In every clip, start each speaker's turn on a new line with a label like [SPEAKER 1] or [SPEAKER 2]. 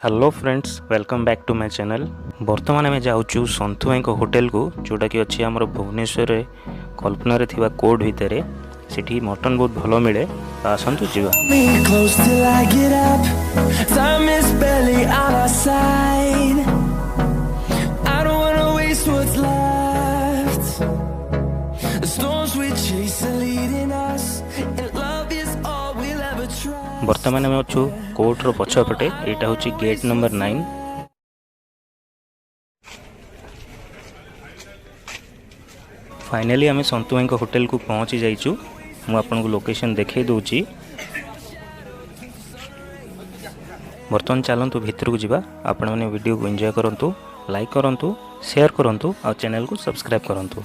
[SPEAKER 1] Hello friends, welcome back to my channel. बर्तमान आम जाऊँ सन्थु भाई होटेल को, जोटा कि अच्छी आम भुवनेश्वर कल्पना थिबा कोड भितर सेठी मटन बहुत भल मिले। आसतु जीवा। बर्तमान आम अच्छु कोर्टर पछपटे, यहाँ हूँ गेट नंबर 9। फाइनली आम सन्तु भाई होटेल को पहुँची जाइचु। मु आपन को लोकेशन देखे दूची। बर्तमान चलतु भितर को जीवा। आपण मैंने वीडियो को एंजॉय करंतु, लाइक करंतु, शेयर करंतु और चैनल को सब्सक्राइब करंतु।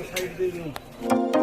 [SPEAKER 1] साइड दे दूं।